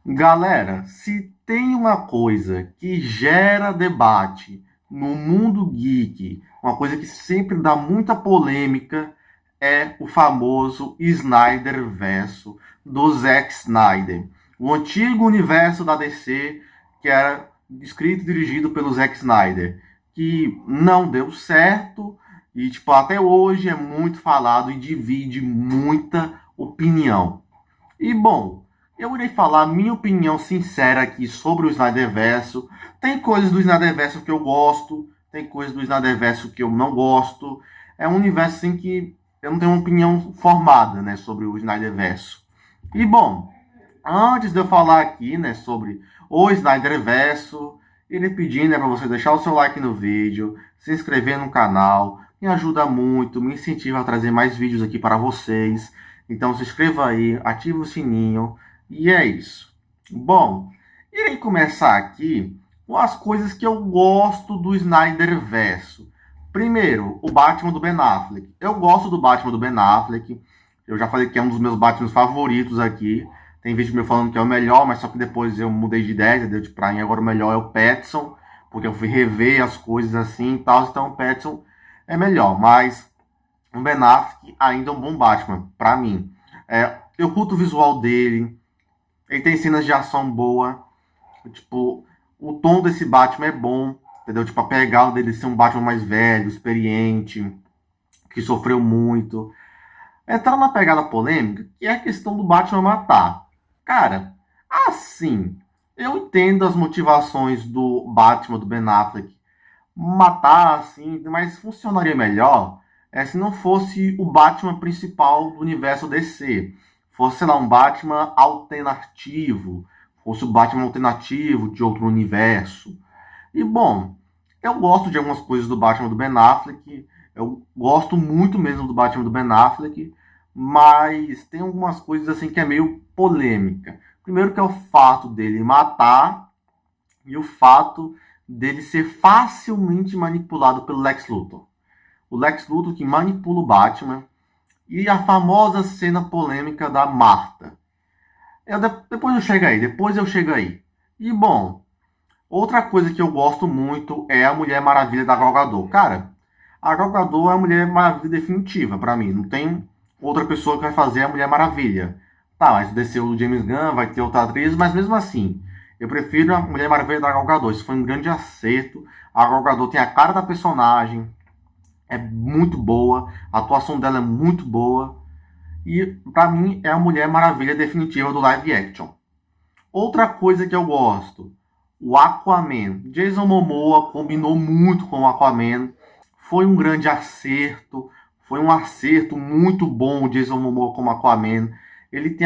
Galera, se tem uma coisa que gera debate no mundo geek, uma coisa que sempre dá muita polêmica, é o famoso Snyder Verso do Zack Snyder. O antigo universo da DC, que era escrito e dirigido pelo Zack Snyder, que não deu certo e tipo até hoje é muito falado e divide muita opinião. E bom, eu irei falar minha opinião sincera aqui sobre o Snyderverso. Tem coisas do Snyderverso que eu gosto, tem coisas do Snyderverso que eu não gosto. É um universo assim que eu não tenho uma opinião formada, né, sobre o Snyderverso. E bom, antes de eu falar aqui, né, sobre o Snyderverso, irei pedir, né, para você deixar o seu like no vídeo, se inscrever no canal, me ajuda muito, me incentiva a trazer mais vídeos aqui para vocês. Então se inscreva aí, ative o sininho e é isso. Bom, irei começar aqui com as coisas que eu gosto do Snyderverso. Primeiro, o Batman do Ben Affleck. Eu gosto do Batman do Ben Affleck. Eu já falei que é um dos meus Batman favoritos aqui. Tem vídeo meu falando que é o melhor, mas só que depois eu mudei de ideia, entendeu? Tipo, pra mim agora o melhor é o Pattinson, porque eu fui rever as coisas assim e tal, então o Pattinson é melhor. Mas o Ben Affleck ainda é um bom Batman, pra mim. Eu curto o visual dele, ele tem cenas de ação boa, tipo, o tom desse Batman é bom, entendeu? Tipo, a pegada dele ser um Batman mais velho, experiente, que sofreu muito. Entrar na pegada polêmica, que é a questão do Batman matar. Cara, assim, eu entendo as motivações do Batman, do Ben Affleck, matar, assim, mas funcionaria melhor se não fosse o Batman principal do universo DC. Fosse, sei lá, um Batman alternativo. Fosse o Batman alternativo de outro universo. E, bom, eu gosto de algumas coisas do Batman do Ben Affleck. Eu gosto muito mesmo do Batman do Ben Affleck. Mas tem algumas coisas, assim, que é meio polêmica. Primeiro que é o fato dele matar e o fato dele ser facilmente manipulado pelo Lex Luthor. O Lex Luthor que manipula o Batman e a famosa cena polêmica da Marta. Depois eu chego aí. E bom, outra coisa que eu gosto muito é a Mulher Maravilha da Gal Gadot. Cara, a Gal Gadot é a Mulher Maravilha definitiva pra mim. Não tem outra pessoa que vai fazer a Mulher Maravilha. Tá, mas desceu o James Gunn, vai ter outra atriz, mas mesmo assim, eu prefiro a Mulher Maravilha da Gal Gadot. Isso foi um grande acerto. A Gal Gadot tem a cara da personagem, é muito boa, a atuação dela é muito boa. E pra mim é a Mulher Maravilha definitiva do live action. Outra coisa que eu gosto, o Aquaman. Jason Momoa combinou muito com o Aquaman. Foi um grande acerto. Foi um acerto muito bom o Jason Momoa como Aquaman. Ele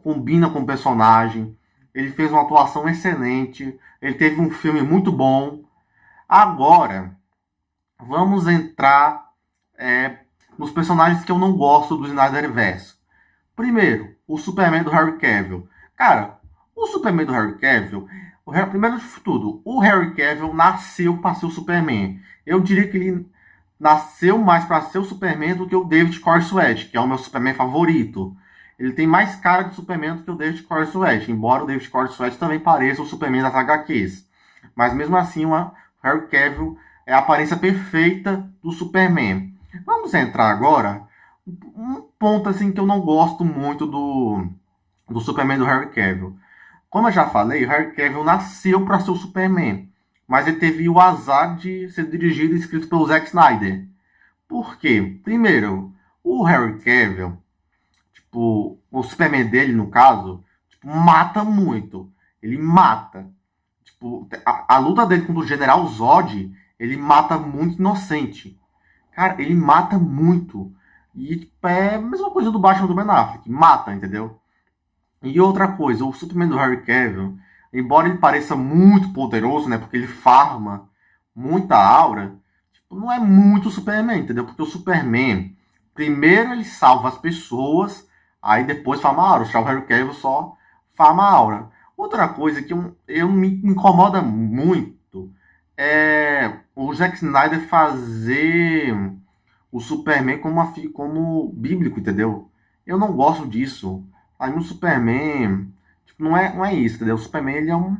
combina com o personagem. Ele fez uma atuação excelente. Ele teve um filme muito bom. Agora, vamos entrar nos personagens que eu não gosto do Snyderverse. Primeiro, o Superman do Harry Cavill. Cara, o Superman do Harry Cavill, primeiro de tudo, o Harry Cavill nasceu para ser o Superman. Eu diria que ele nasceu mais para ser o Superman do que o David Cornswet, que é o meu Superman favorito. Ele tem mais cara de Superman do que o David Cornswet, embora o David Cornswet também pareça o Superman das HQs. Mas mesmo assim, o Harry Cavill é a aparência perfeita do Superman. Vamos entrar agora um ponto assim que eu não gosto muito do Superman do Harry Cavill. Como eu já falei, o Harry Cavill nasceu para ser o Superman, mas ele teve o azar de ser dirigido e escrito pelo Zack Snyder. Por quê? Primeiro, o Harry Cavill, tipo, o Superman dele, no caso, tipo, mata muito. Ele mata. Tipo, a luta dele contra o General Zod, ele mata muito inocente. Cara, ele mata muito. E tipo, é a mesma coisa do Batman do Ben Affleck. Mata, entendeu? E outra coisa, o Superman do Harry Cavill, embora ele pareça muito poderoso, né? Porque ele farma muita aura, tipo, não é muito Superman, entendeu? Porque o Superman, primeiro ele salva as pessoas, aí depois farma a aura. Já o Harry Cavill só farma a aura. Outra coisa que me incomoda muito é o Zack Snyder fazer o Superman como bíblico, entendeu? Eu não gosto disso. Aí no Superman, Não é isso, entendeu? O Superman, ele é um...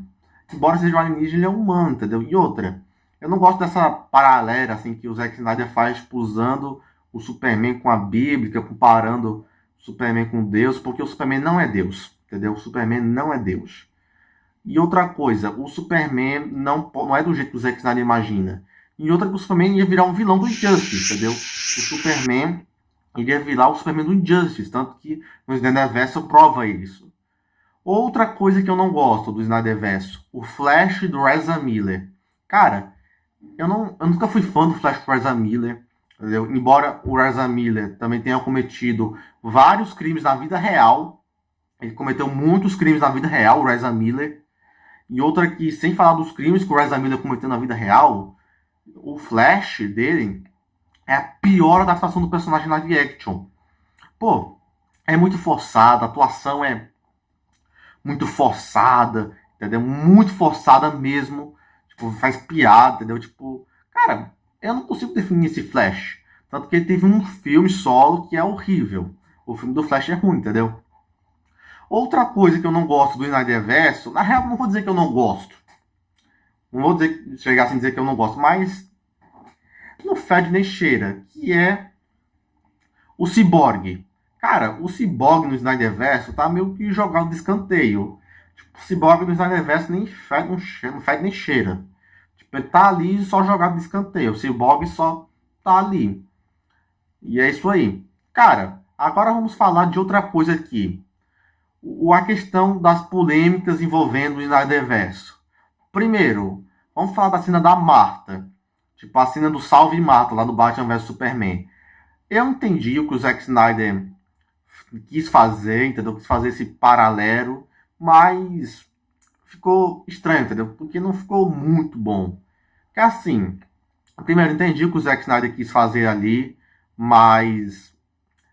Embora seja um alienígena, ele é humano, entendeu? E outra, eu não gosto dessa paralela, assim, que o Zack Snyder faz, tipo, usando o Superman com a Bíblia, comparando o Superman com Deus, porque o Superman não é Deus, entendeu? O Superman não é Deus. E outra coisa, o Superman não é do jeito que o Zack Snyder imagina. E outra que o Superman ia virar um vilão do Injustice, entendeu? O Superman iria virar o Superman do Injustice, tanto que no Snyderverse prova isso. Outra coisa que eu não gosto do Snyderverse, o Flash do Ezra Miller. Cara, eu nunca fui fã do Flash do Ezra Miller, entendeu? Embora o Ezra Miller também tenha cometido vários crimes na vida real, ele cometeu muitos crimes na vida real, o Ezra Miller. E outra que, sem falar dos crimes que o Ezra Miller cometeu na vida real, o Flash dele é a pior adaptação do personagem live action. Pô, é muito forçada, a atuação é muito forçada, entendeu? Muito forçada mesmo. Tipo, faz piada, entendeu? Tipo, cara, eu não consigo definir esse Flash. Tanto que ele teve um filme solo que é horrível. O filme do Flash é ruim, entendeu? Outra coisa que eu não gosto do Snyderverse, na real, não vou dizer que eu não gosto. Não vou chegar assim dizer que eu não gosto, mas não fede nem cheira, que é o Cyborg. Cara, o Cyborg no Snyderverse tá meio que jogado de escanteio. Tipo, o Cyborg no Snyderverse nem fede, não fede nem cheira. Tipo, ele tá ali só jogado de escanteio. O Cyborg só tá ali. E é isso aí. Cara, agora vamos falar de outra coisa aqui. A questão das polêmicas envolvendo o Snyderverse. Primeiro, vamos falar da cena da Marta. Tipo, a cena do Salve Marta, lá do Batman vs Superman. Eu entendi o que o Zack Snyder quis fazer, entendeu? Quis fazer esse paralelo, mas ficou estranho, entendeu? Porque não ficou muito bom. Que assim, primeiro, entendi o que o Zack Snyder quis fazer ali, mas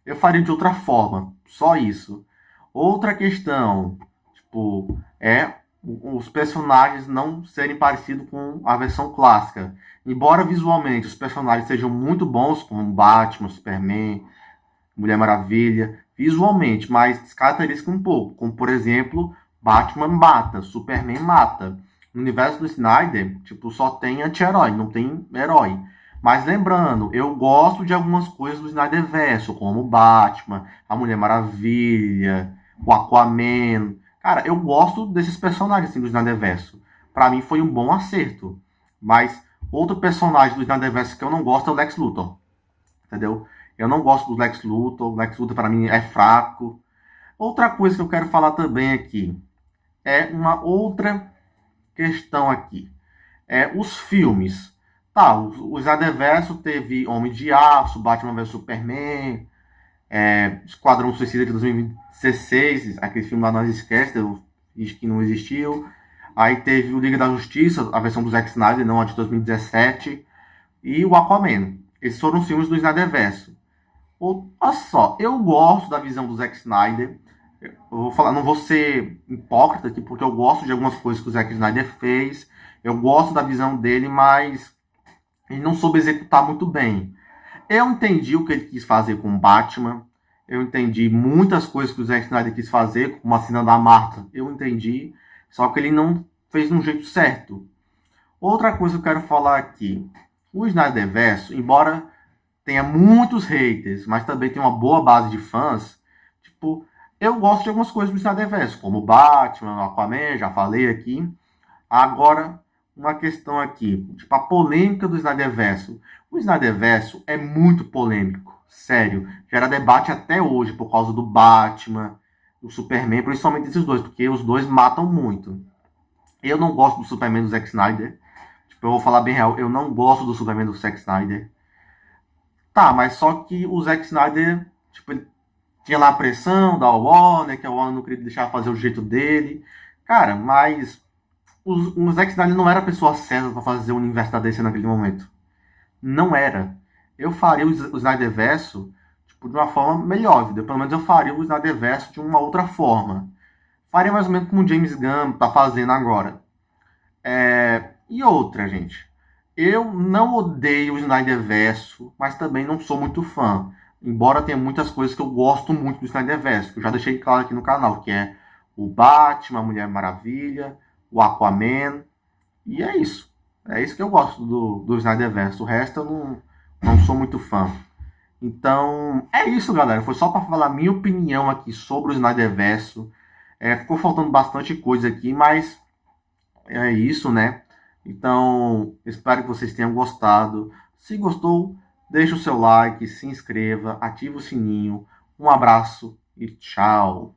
eu faria de outra forma. Só isso. Outra questão, tipo, é os personagens não serem parecidos com a versão clássica. Embora visualmente os personagens sejam muito bons, como Batman, Superman, Mulher Maravilha, visualmente, mas descaracteriza um pouco. Como, por exemplo, Batman mata, Superman mata. No universo do Snyder, tipo, só tem anti-herói, não tem herói. Mas lembrando, eu gosto de algumas coisas do Snyderverse, como o Batman, a Mulher Maravilha, o Aquaman. Cara, eu gosto desses personagens assim, do Snyderverse. Pra mim foi um bom acerto. Mas outro personagem do Snyderverse que eu não gosto é o Lex Luthor. Entendeu? Eu não gosto do Lex Luthor. O Lex Luthor pra mim é fraco. Outra coisa que eu quero falar também aqui é uma outra questão aqui. É os filmes. Tá, o Snyderverse teve Homem de Aço, Batman vs Superman, Esquadrão Suicida de 2016, aquele filme lá nós esquece, diz que não existiu. Aí teve o Liga da Justiça, a versão do Zack Snyder, não a de 2017, e o Aquaman. Esses foram os filmes do Snyderverse. Olha só, eu gosto da visão do Zack Snyder. Eu vou falar, não vou ser hipócrita aqui, porque eu gosto de algumas coisas que o Zack Snyder fez. Eu gosto da visão dele, mas ele não soube executar muito bem. Eu entendi o que ele quis fazer com o Batman. Eu entendi muitas coisas que o Zack Snyder quis fazer, como a cena da Marta. Eu entendi, só que ele não fez de um jeito certo. Outra coisa que eu quero falar aqui. O Snyderverse, embora tenha muitos haters, mas também tem uma boa base de fãs, tipo, eu gosto de algumas coisas do Snyderverse, como o Batman, o Aquaman, já falei aqui. Agora, uma questão aqui, tipo, a polêmica do Snyderverse. O Snyderverse é muito polêmico, sério. Gera debate até hoje por causa do Batman, do Superman, principalmente esses dois, porque os dois matam muito. Eu não gosto do Superman do Zack Snyder. Tipo, eu vou falar bem real, eu não gosto do Superman do Zack Snyder. Tá, mas só que o Zack Snyder, tipo, ele tinha lá a pressão da Warner, que a Warner não queria deixar fazer o jeito dele. Cara, mas o Zack Snyder não era a pessoa certa para fazer o universo da DC naquele momento. Não era. Eu faria o Snyderverse tipo, de uma forma melhor, entendeu? Pelo menos eu faria o Snyderverse de uma outra forma. Faria mais ou menos como o James Gunn tá fazendo agora. E outra, gente. Eu não odeio o Snyderverse, mas também não sou muito fã. Embora tenha muitas coisas que eu gosto muito do Snyderverse, que eu já deixei claro aqui no canal, que é o Batman, a Mulher Maravilha, o Aquaman. E é isso. É isso que eu gosto do Snyderverse. O resto eu não sou muito fã. Então, é isso, galera. Foi só para falar minha opinião aqui sobre o Snyderverse. Ficou faltando bastante coisa aqui, mas é isso, né? Então, espero que vocês tenham gostado. Se gostou, deixa o seu like, se inscreva, ativa o sininho. Um abraço e tchau.